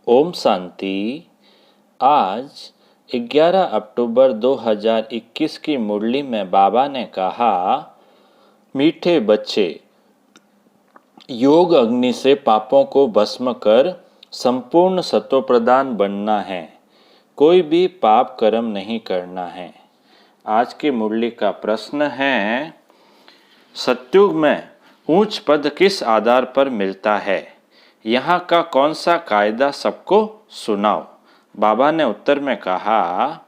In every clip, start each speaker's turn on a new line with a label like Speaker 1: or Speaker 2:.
Speaker 1: ओम शांति। आज 11 अक्टूबर 2021 की मुरली में बाबा ने कहा, मीठे बच्चे, योग अग्नि से पापों को भस्म कर संपूर्ण सतोप्रधान बनना है। कोई भी पाप कर्म नहीं करना है। आज की मुरली का प्रश्न है, सतयुग में ऊंच पद किस आधार पर मिलता है? यहाँ का कौन सा कायदा सबको सुनाओ। बाबा ने उत्तर में कहा,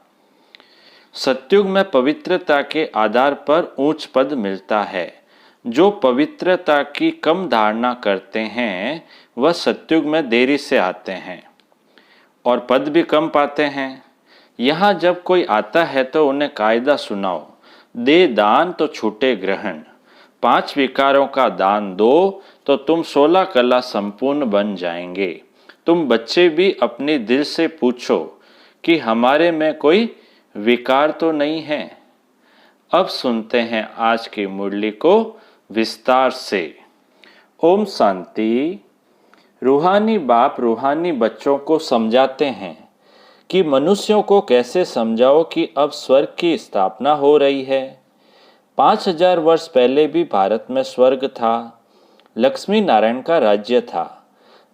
Speaker 1: सतयुग में पवित्रता के आधार पर ऊंच पद मिलता है। जो पवित्रता की कम धारणा करते हैं वह सतयुग में देरी से आते हैं और पद भी कम पाते हैं। यहाँ जब कोई आता है तो उन्हें कायदा सुनाओ, दे दान तो छूटे ग्रहण। 5 विकारों का दान दो तो तुम 16 कला संपूर्ण बन जाएंगे। तुम बच्चे भी अपने दिल से पूछो कि हमारे में कोई विकार तो नहीं है। अब सुनते हैं आज की मुरली को विस्तार से। ओम शांति। रूहानी बाप रूहानी बच्चों को समझाते हैं कि मनुष्यों को कैसे समझाओ कि अब स्वर्ग की स्थापना हो रही है। 5000 वर्ष पहले भी भारत में स्वर्ग था, लक्ष्मी नारायण का राज्य था।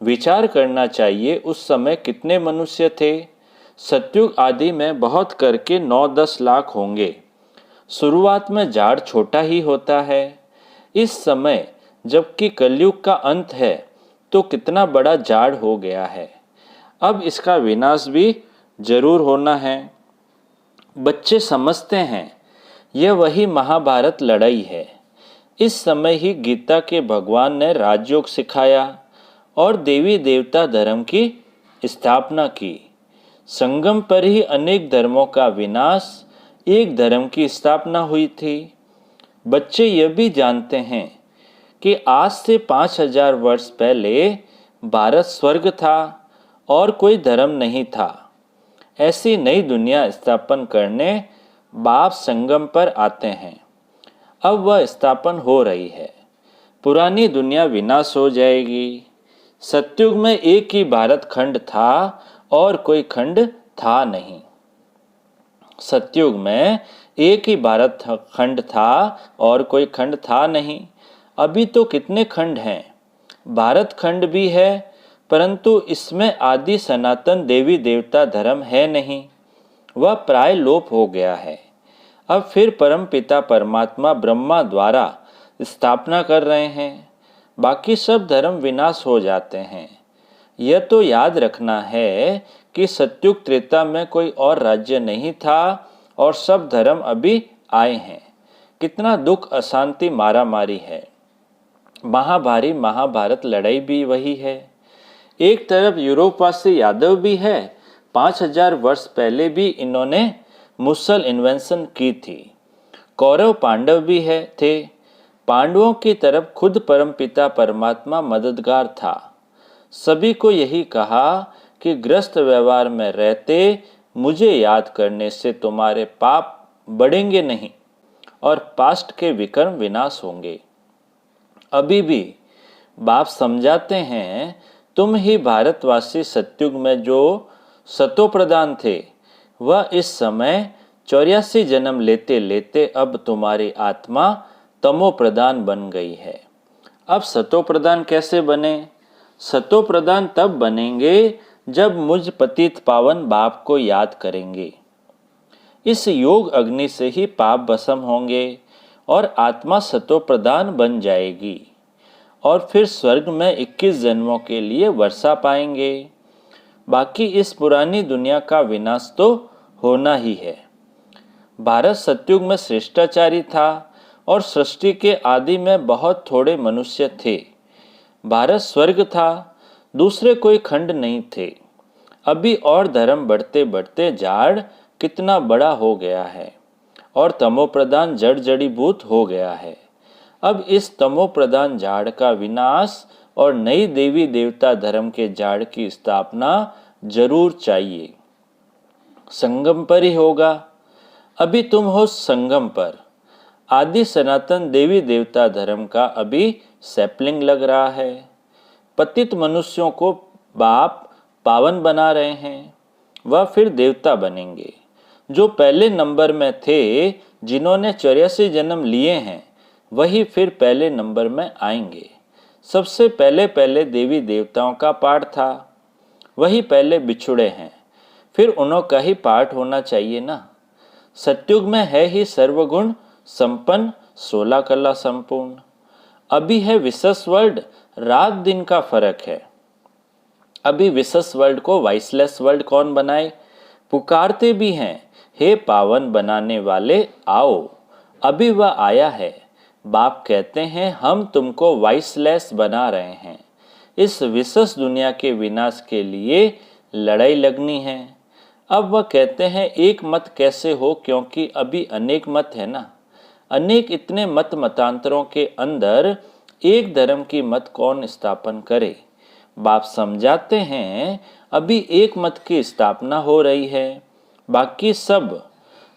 Speaker 1: विचार करना चाहिए उस समय कितने मनुष्य थे। सतयुग आदि में बहुत करके 9-10 लाख होंगे। शुरुआत में झाड़ छोटा ही होता है। इस समय जबकि कलयुग का अंत है तो कितना बड़ा झाड़ हो गया है। अब इसका विनाश भी जरूर होना है। बच्चे समझते हैं यह वही महाभारत लड़ाई है। इस समय ही गीता के भगवान ने राजयोग सिखाया और देवी देवता धर्म की स्थापना की। संगम पर ही अनेक धर्मों का विनाश, एक धर्म की स्थापना हुई थी। बच्चे यह भी जानते हैं कि आज से 5000 वर्ष पहले भारत स्वर्ग था और कोई धर्म नहीं था। ऐसी नई दुनिया स्थापन करने बाप संगम पर आते हैं। अब वह स्थापन हो रही है। पुरानी दुनिया विनाश हो जाएगी। सतयुग में एक ही भारत खंड था और कोई खंड था नहीं। सतयुग में एक ही भारत खंड था और कोई खंड था नहीं। अभी तो कितने खंड हैं। भारत खंड भी है परंतु इसमें आदि सनातन देवी देवता धर्म है नहीं, वह प्राय लोप हो गया है। अब फिर परम पिता परमात्मा ब्रह्मा द्वारा स्थापना कर रहे हैं। बाकी सब धर्म विनाश हो जाते हैं। यह तो याद रखना है कि सतयुग त्रेता में कोई और राज्य नहीं था और सब धर्म अभी आए हैं। कितना दुख, अशांति, मारामारी है। महाभारी महाभारत लड़ाई भी वही है। एक तरफ यूरोपवासी यादव भी है। 5000 वर्ष पहले भी इन्होंने मुसल इन्वेंशन की थी। कौरव पांडव भी थे। पांडवों की तरफ खुद परमपिता परमात्मा मददगार था। सभी को यही कहा कि ग्रस्त व्यवहार में रहते मुझे याद करने से तुम्हारे पाप बढ़ेंगे नहीं और पास्ट के विकर्म विनाश होंगे। अभी भी बाप समझाते हैं, तुम ही भारतवासी सतयुग में जो सतो प्रधान थे वह इस समय 84 जन्म लेते लेते अब तुम्हारी आत्मा तमो प्रधान बन गई है। अब सतो प्रधान कैसे बने? सतो प्रधान तब बनेंगे जब मुझ पतित पावन बाप को याद करेंगे। इस योग अग्नि से ही पाप भस्म होंगे और आत्मा सतो प्रधान बन जाएगी और फिर स्वर्ग में 21 जन्मों के लिए वर्षा पाएंगे। बाकी इस पुरानी दुनिया का विनाश तो होना ही है। भारत सतयुग में श्रेष्ठाचारी था और सृष्टि के आदि में बहुत थोड़े मनुष्य थे। भारत स्वर्ग था, दूसरे कोई खंड नहीं थे। अभी और धर्म बढ़ते बढ़ते झाड़ कितना बड़ा हो गया है और तमो प्रधान जड़ जड़ीभूत हो गया है। अब इस तमो प्रधान झाड़ का विनाश और नई देवी देवता धर्म के झाड़ की स्थापना जरूर चाहिए। संगम पर ही होगा। अभी तुम हो संगम पर। आदि सनातन देवी देवता धर्म का अभी सैपलिंग लग रहा है। पतित मनुष्यों को बाप पावन बना रहे हैं, वह फिर देवता बनेंगे। जो पहले नंबर में थे, जिन्होंने 84 जन्म लिए हैं, वही फिर पहले नंबर में आएंगे। सबसे पहले पहले देवी देवताओं का पाठ था, वही पहले बिछुड़े हैं, फिर उन्हों का ही पाठ होना चाहिए ना। सतयुग में है ही सर्वगुण संपन्न, 16 कला संपूर्ण। अभी है विशेष वर्ल्ड, रात दिन का फर्क है। अभी विशेष वर्ल्ड को वाइसलेस वर्ल्ड कौन बनाए? पुकारते भी हैं, हे पावन बनाने वाले आओ। अभी वह आया है। बाप कहते हैं हम तुमको वाइसलेस बना रहे हैं। इस विशेष दुनिया के विनाश के लिए लड़ाई लगनी है। अब वह कहते हैं एक मत कैसे हो, क्योंकि अभी अनेक मत है ना। अनेक इतने मत मतांतरों के अंदर एक धर्म की मत कौन स्थापन करे? बाप समझाते हैं अभी एक मत की स्थापना हो रही है, बाकी सब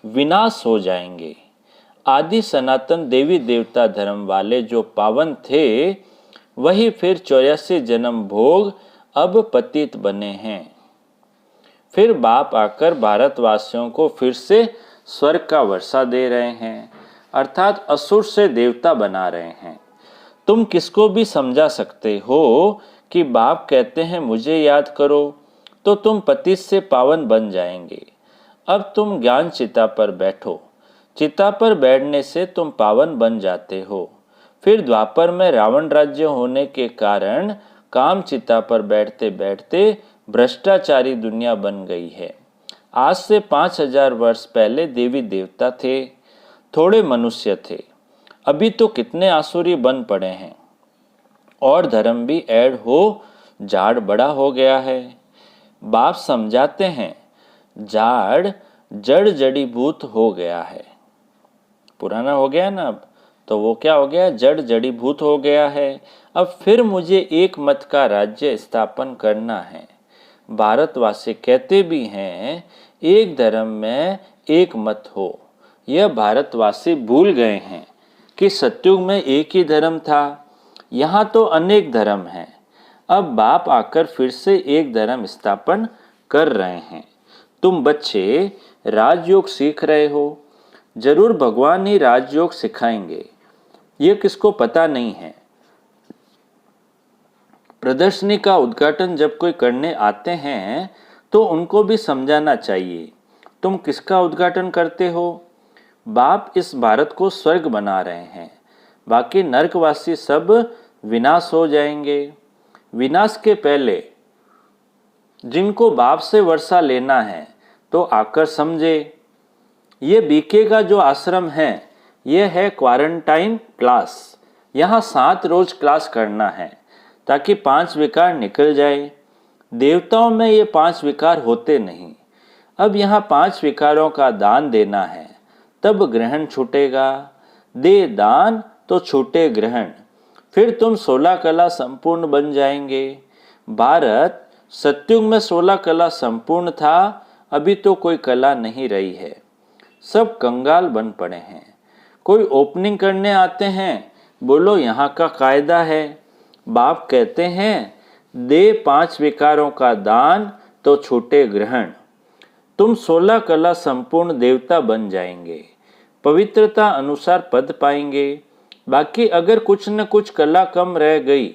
Speaker 1: विनाश हो जाएंगे। आदि सनातन देवी देवता धर्म वाले जो पावन थे, वही फिर 84 जन्म भोग अब पतित बने हैं। फिर बाप आकर भारतवासियों को फिर से स्वर्ग का वर्षा दे रहे हैं, अर्थात असुर से देवता बना रहे हैं। तुम किसको भी समझा सकते हो कि बाप कहते हैं मुझे याद करो, तो तुम पतित से पावन बन जाएंगे। अब तुम ज्ञान चिता पर बैठो। चिता पर बैठने से तुम पावन बन जाते हो। फिर द्वापर में रावण राज्य होने के कारण काम चिता पर बैठते बैठते भ्रष्टाचारी दुनिया बन गई है। आज से 5000 वर्ष पहले देवी देवता थे, थोड़े मनुष्य थे। अभी तो कितने आसुरी बन पड़े हैं, और धर्म भी ऐड हो झाड़ बड़ा हो गया है। बाप समझाते हैं झाड़ जड़ जड़ीभूत हो गया है। पुराना हो गया ना, अब तो वो क्या हो गया? जड़ जड़ीभूत हो गया है। अब फिर मुझे एक मत का राज्य स्थापन करना है। भारतवासी कहते भी हैं एक धर्म में एक मत हो। यह भारतवासी भूल गए हैं कि सतयुग में एक ही धर्म था, यहाँ तो अनेक धर्म हैं। अब बाप आकर फिर से एक धर्म स्थापन कर रहे हैं। तुम बच्चे राजयोग सीख रहे हो, जरूर भगवान ही राजयोग सिखाएंगे, ये किसको पता नहीं है। प्रदर्शनी का उद्घाटन जब कोई करने आते हैं तो उनको भी समझाना चाहिए, तुम किसका उद्घाटन करते हो? बाप इस भारत को स्वर्ग बना रहे हैं, बाकी नरकवासी सब विनाश हो जाएंगे। विनाश के पहले जिनको बाप से वर्षा लेना है तो आकर समझे। ये बीके का जो आश्रम है, ये है क्वारंटाइन क्लास। यहाँ 7 रोज क्लास करना है ताकि 5 विकार निकल जाए। देवताओं में ये 5 विकार होते नहीं। अब यहाँ 5 विकारों का दान देना है, तब ग्रहण छूटेगा। दे दान तो छूटे ग्रहण। फिर तुम 16 कला संपूर्ण बन जाएंगे। भारत सतयुग में 16 कला संपूर्ण था, अभी तो कोई कला नहीं रही है, सब कंगाल बन पड़े हैं। कोई ओपनिंग करने आते हैं, बोलो यहाँ का कायदा है। बाप कहते हैं दे 5 विकारों का दान तो छूटे ग्रहण। तुम 16 कला संपूर्ण देवता बन जाएंगे, पवित्रता अनुसार पद पाएंगे। बाकी अगर कुछ न कुछ कला कम रह गई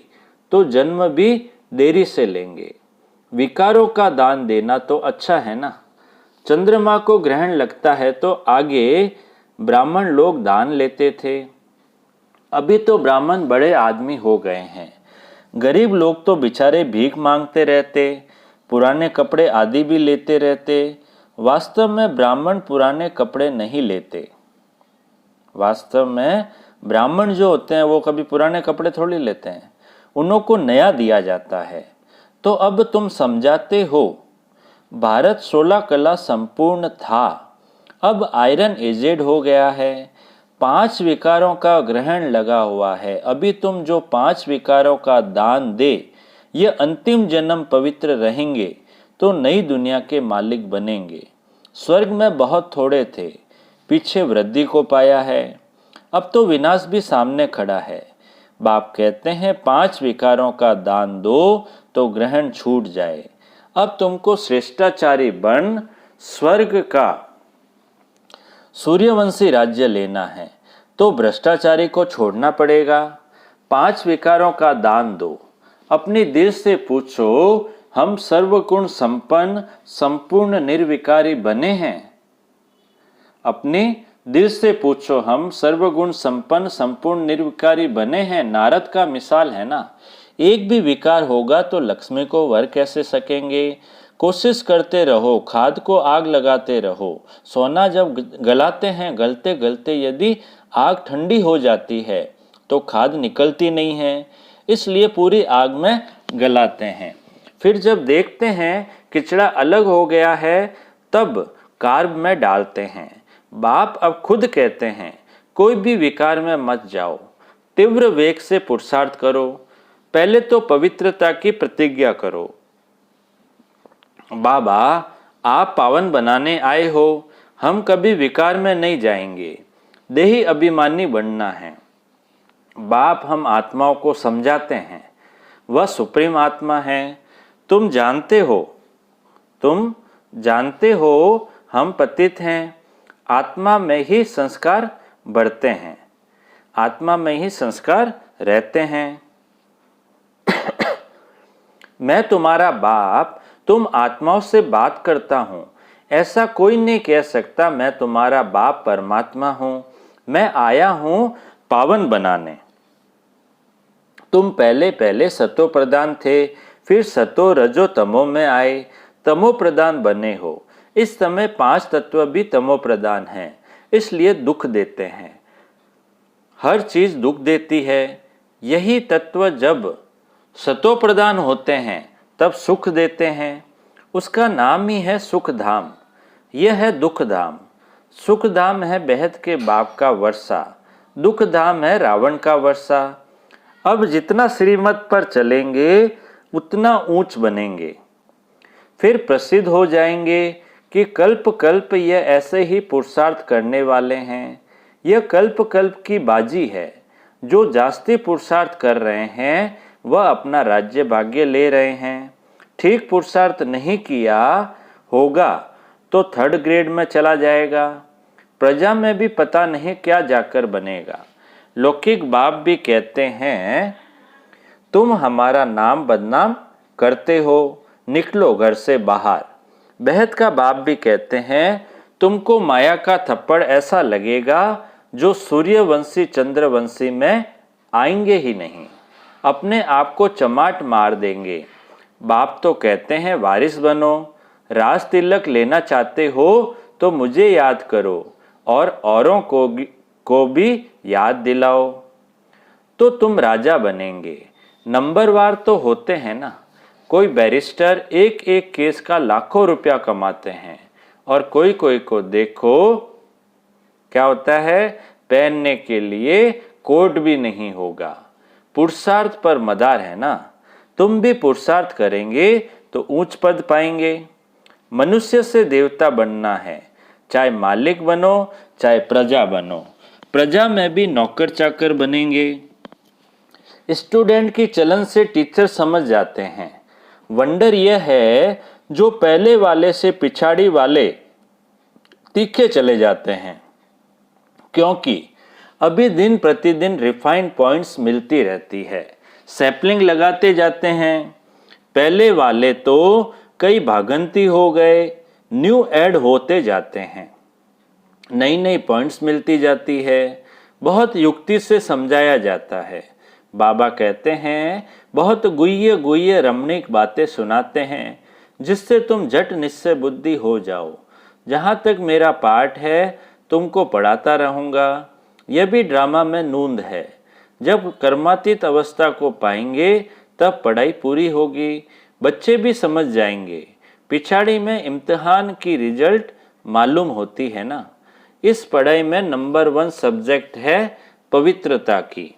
Speaker 1: तो जन्म भी देरी से लेंगे। विकारों का दान देना तो अच्छा है ना। चंद्रमा को ग्रहण लगता है तो आगे ब्राह्मण लोग दान लेते थे, अभी तो ब्राह्मण बड़े आदमी हो गए हैं। गरीब लोग तो बेचारे भीख मांगते रहते, पुराने कपड़े आदि भी लेते रहते। वास्तव में ब्राह्मण पुराने कपड़े नहीं लेते। वास्तव में ब्राह्मण जो होते हैं वो कभी पुराने कपड़े थोड़ी लेते हैं, उन्हों को नया दिया जाता है। तो अब तुम समझाते हो भारत 16 कला संपूर्ण था, अब आयरन एजेड हो गया है, 5 विकारों का ग्रहण लगा हुआ है। अभी तुम जो 5 विकारों का दान दे, ये अंतिम जन्म पवित्र रहेंगे तो नई दुनिया के मालिक बनेंगे। स्वर्ग में बहुत थोड़े थे, पीछे वृद्धि को पाया है, अब तो विनाश भी सामने खड़ा है। बाप कहते हैं 5 विकारों का दान दो तो ग्रहण छूट जाए। अब तुमको श्रेष्ठाचारी बन स्वर्ग का सूर्यवंशी राज्य लेना है तो भ्रष्टाचारी को छोड़ना पड़ेगा। 5 विकारों का दान दो। अपनी दिल से पूछो, हम सर्वगुण संपन्न संपूर्ण निर्विकारी बने हैं? अपने दिल से पूछो, हम सर्वगुण संपन्न संपूर्ण निर्विकारी बने हैं? नारद का मिसाल है ना। एक भी विकार होगा तो लक्ष्मी को वर कैसे सकेंगे? कोशिश करते रहो, खाद को आग लगाते रहो। सोना जब गलाते हैं, गलते गलते यदि आग ठंडी हो जाती है तो खाद निकलती नहीं है, इसलिए पूरी आग में गलाते हैं। फिर जब देखते हैं किचड़ा अलग हो गया है तब कार्ब में डालते हैं। बाप अब खुद कहते हैं, कोई भी विकार में मत जाओ, तीव्र वेग से पुरुषार्थ करो। पहले तो पवित्रता की प्रतिज्ञा करो। बाबा, आप पावन बनाने आए हो, हम कभी विकार में नहीं जाएंगे। देही अभिमानी बनना है। बाप हम आत्माओं को समझाते हैं, वह सुप्रीम आत्मा है। तुम जानते हो हम पतित हैं। आत्मा में ही संस्कार बढ़ते हैं, आत्मा में ही संस्कार रहते हैं। मैं तुम्हारा बाप, तुम आत्माओं से बात करता हूँ। ऐसा कोई नहीं कह सकता मैं तुम्हारा बाप परमात्मा हूँ। मैं आया हूँ पावन बनाने। तुम पहले सतो प्रधान थे, फिर सतो रजो तमो में आए, तमो प्रधान बने हो। इस समय 5 तत्व भी तमो प्रधान हैं, इसलिए दुख देते हैं। हर चीज दुख देती है। यही तत्व जब सतो प्रधान होते हैं तब सुख देते हैं। उसका नाम ही है सुख धाम। यह है दुख धाम। सुख धाम है बेहद के बाप का वर्षा, दुख धाम है रावण का वर्षा। अब जितना श्रीमत पर चलेंगे उतना ऊंच बनेंगे, फिर प्रसिद्ध हो जाएंगे कि कल्प कल्प यह ऐसे ही पुरुषार्थ करने वाले हैं। यह कल्प कल्प की बाजी है। जो जास्ती पुरुषार्थ कर रहे हैं वह अपना राज्य भाग्य ले रहे हैं। ठीक पुरुषार्थ नहीं किया होगा तो 3rd ग्रेड में चला जाएगा। प्रजा में भी पता नहीं क्या जाकर बनेगा। लौकिक बाप भी कहते हैं, तुम हमारा नाम बदनाम करते हो, निकलो घर से बाहर। बेहद का बाप भी कहते हैं, तुमको माया का थप्पड़ ऐसा लगेगा जो सूर्यवंशी चंद्रवंशी में आएंगे ही नहीं, अपने आप को चमाट मार देंगे। बाप तो कहते हैं वारिस बनो, राज तिलक लेना चाहते हो तो मुझे याद करो और औरों को भी याद दिलाओ तो तुम राजा बनेंगे। नंबरवार तो होते हैं ना। कोई बैरिस्टर एक एक केस का लाखों रुपया कमाते हैं और कोई कोई को देखो क्या होता है, पहनने के लिए कोट भी नहीं होगा। पुरुषार्थ पर मदार है ना। तुम भी पुरुषार्थ करेंगे तो ऊंच पद पाएंगे। मनुष्य से देवता बनना है, चाहे मालिक बनो चाहे प्रजा बनो। प्रजा में भी नौकर चाकर बनेंगे। स्टूडेंट की चलन से टीचर समझ जाते हैं। वंडर यह है जो पहले वाले से पिछाड़ी वाले तीखे चले जाते हैं, क्योंकि अभी दिन प्रतिदिन रिफाइंड पॉइंट्स मिलती रहती है। सैपलिंग लगाते जाते हैं। पहले वाले तो कई भागंती हो गए, न्यू ऐड होते जाते हैं, नई नई पॉइंट्स मिलती जाती है। बहुत युक्ति से समझाया जाता है। बाबा कहते हैं बहुत गुह्य गुह्य रमणीक बातें सुनाते हैं जिससे तुम झट निश्चय बुद्धि हो जाओ। जहाँ तक मेरा पाठ है तुमको पढ़ाता रहूँगा। यह भी ड्रामा में नूंद है। जब कर्मातीत अवस्था को पाएंगे तब पढ़ाई पूरी होगी, बच्चे भी समझ जाएंगे। पिछाड़ी में इम्तिहान की रिजल्ट मालूम होती है ना। इस पढ़ाई में नंबर 1 सब्जेक्ट है पवित्रता की।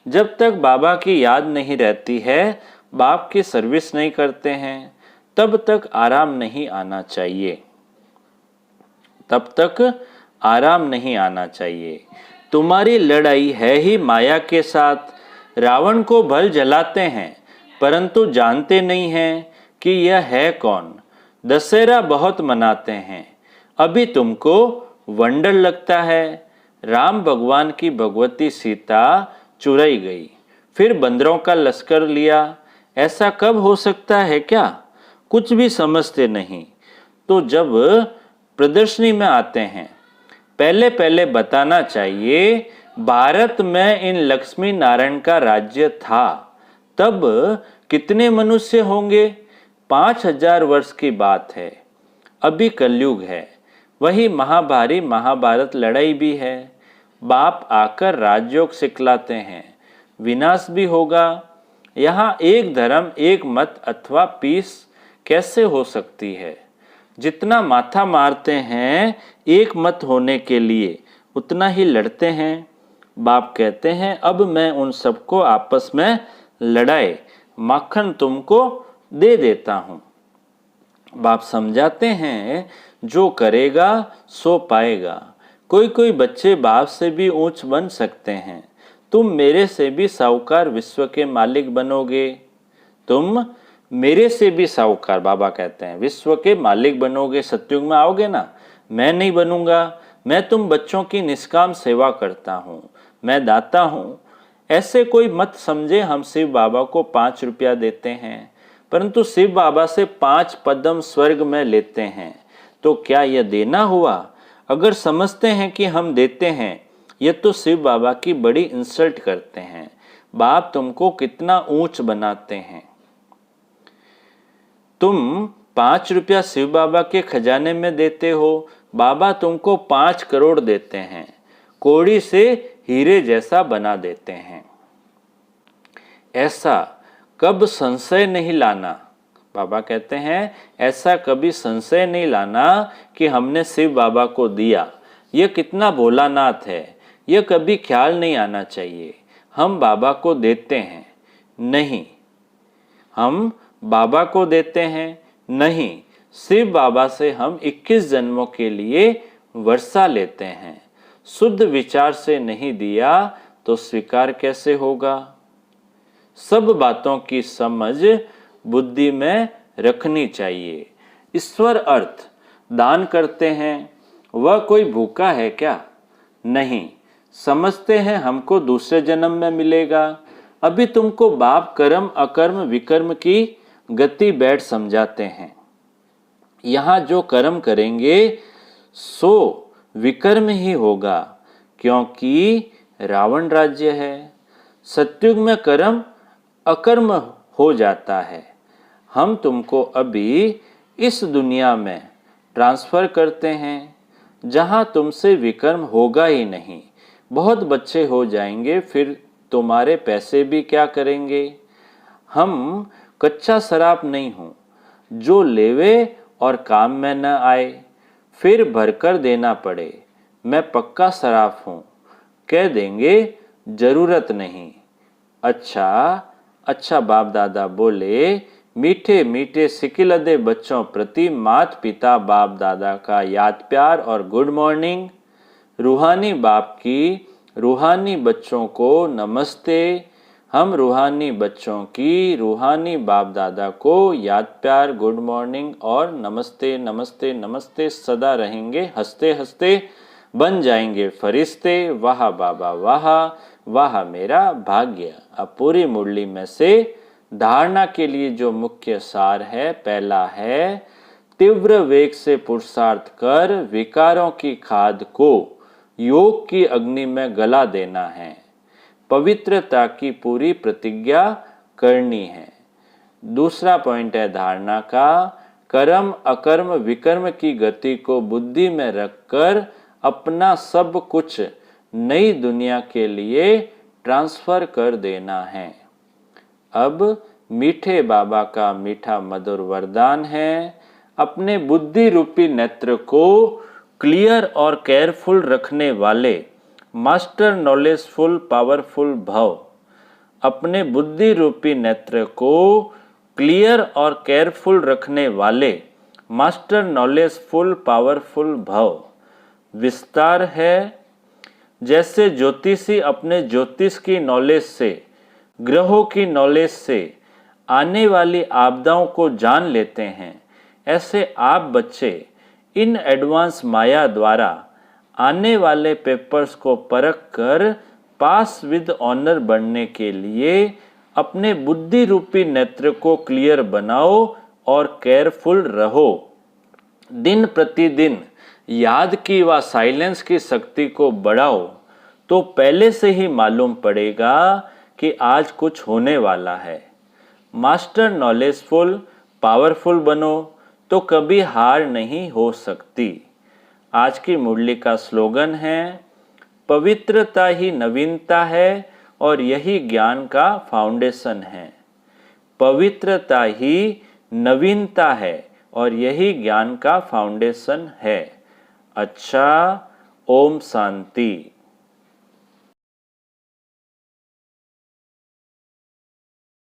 Speaker 1: जब तक बाबा की याद नहीं रहती है, बाप की सर्विस नहीं करते हैं, तब तक आराम नहीं आना चाहिए। तब तक आराम नहीं आना चाहिए। तुम्हारी लड़ाई है ही माया के साथ। रावण को भल जलाते हैं परंतु जानते नहीं हैं कि यह है कौन। दशहरा बहुत मनाते हैं, अभी तुमको वंडर लगता है। राम भगवान की भगवती सीता चुराई गई, फिर बंदरों का लश्कर लिया, ऐसा कब हो सकता है क्या? कुछ भी समझते नहीं। तो जब प्रदर्शनी में आते हैं, पहले पहले बताना चाहिए भारत में इन लक्ष्मी नारायण का राज्य था, तब कितने मनुष्य होंगे? 5000 वर्ष की बात है। अभी कलयुग है, वही महाभारी महाभारत लड़ाई भी है। बाप आकर राजयोग सिखलाते हैं, विनाश भी होगा। यहाँ एक धर्म एक मत अथवा पीस कैसे हो सकती है? जितना माथा मारते हैं एक मत होने के लिए, उतना ही लड़ते हैं। बाप कहते हैं अब मैं उन सबको आपस में लड़ाए माखन तुमको दे देता हूँ। बाप समझाते हैं जो करेगा सो पाएगा। कोई कोई बच्चे बाप से भी ऊंच बन सकते हैं। तुम मेरे से भी साहूकार विश्व के मालिक बनोगे। तुम मेरे से भी साहूकार, बाबा कहते हैं, विश्व के मालिक बनोगे। सतयुग में आओगे ना, मैं नहीं बनूंगा। मैं तुम बच्चों की निष्काम सेवा करता हूँ, मैं दाता हूँ। ऐसे कोई मत समझे हम शिव बाबा को 5 रुपया देते हैं, परंतु शिव बाबा से 5 पदम स्वर्ग में लेते हैं। तो क्या यह देना हुआ? अगर समझते हैं कि हम देते हैं, ये तो शिव बाबा की बड़ी इंसल्ट करते हैं। बाप तुमको कितना ऊंच बनाते हैं। तुम 5 रुपया शिव बाबा के खजाने में देते हो, बाबा तुमको 5 करोड़ देते हैं, कौड़ी से हीरे जैसा बना देते हैं। ऐसा कब संशय नहीं लाना। बाबा कहते हैं ऐसा कभी संशय नहीं लाना कि हमने शिव बाबा को दिया। यह कितना भोलानाथ है, यह कभी ख्याल नहीं आना चाहिए। हम बाबा को देते हैं नहीं, हम बाबा को देते हैं नहीं, शिव बाबा से हम 21 जन्मों के लिए वर्षा लेते हैं। शुद्ध विचार से नहीं दिया तो स्वीकार कैसे होगा? सब बातों की समझ बुद्धि में रखनी चाहिए। ईश्वर अर्थ दान करते हैं, वह कोई भूखा है क्या? नहीं, समझते हैं हमको दूसरे जन्म में मिलेगा। अभी तुमको बाप कर्म अकर्म विकर्म की गति बैठ समझाते हैं। यहाँ जो कर्म करेंगे सो विकर्म ही होगा, क्योंकि रावण राज्य है। सतयुग में कर्म अकर्म हो जाता है। हम तुमको अभी इस दुनिया में ट्रांसफर करते हैं जहाँ तुमसे विकर्म होगा ही नहीं। बहुत बच्चे हो जाएंगे, फिर तुम्हारे पैसे भी क्या करेंगे? हम कच्चा शराब नहीं हूँ जो लेवे और काम में न आए, फिर भरकर देना पड़े। मैं पक्का शराब हूँ, कह देंगे जरूरत नहीं। अच्छा अच्छा, बाप दादा बोले, मीठे मीठे सिकिलदे बच्चों प्रति माता पिता बाप दादा का याद प्यार और गुड मॉर्निंग। रूहानी बाप की रूहानी बच्चों को नमस्ते। हम रूहानी बच्चों की रूहानी बाप दादा को याद प्यार गुड मॉर्निंग और नमस्ते नमस्ते नमस्ते सदा रहेंगे। हंसते हंसते बन जाएंगे फरिश्ते। वाह बाबा वाह, वाह मेरा भाग्य। अब पूरी मुरली में से धारणा के लिए जो मुख्य सार है, पहला है तीव्र वेग से पुरुषार्थ कर विकारों की खाद को योग की अग्नि में गला देना है। पवित्रता की पूरी प्रतिज्ञा करनी है। दूसरा पॉइंट है धारणा का, कर्म अकर्म विकर्म की गति को बुद्धि में रखकर अपना सब कुछ नई दुनिया के लिए ट्रांसफर कर देना है। अब मीठे बाबा का मीठा मधुर वरदान है, अपने बुद्धि रूपी नेत्र को क्लियर और केयरफुल रखने वाले मास्टर नॉलेजफुल पावरफुल भव। अपने बुद्धि रूपी नेत्र को क्लियर और केयरफुल रखने वाले मास्टर नॉलेजफुल पावरफुल भव। विस्तार है, जैसे ज्योतिषी अपने ज्योतिष की नॉलेज से, ग्रहों की नॉलेज से आने वाली आपदाओं को जान लेते हैं। ऐसे आप बच्चे इन एडवांस माया द्वारा आने वाले पेपर्स को परख कर पास विद ऑनर बनने के लिए अपने बुद्धि रूपी नेत्र को क्लियर बनाओ और केयरफुल रहो। दिन प्रतिदिन याद की व साइलेंस की शक्ति को बढ़ाओ तो पहले से ही मालूम पड़ेगा कि आज कुछ होने वाला है। मास्टर नॉलेजफुल पावरफुल बनो तो कभी हार नहीं हो सकती। आज की मुरली का स्लोगन है, पवित्रता ही नवीनता है और यही ज्ञान का फाउंडेशन है। पवित्रता ही नवीनता है और यही ज्ञान का फाउंडेशन है। अच्छा, ओम शांति।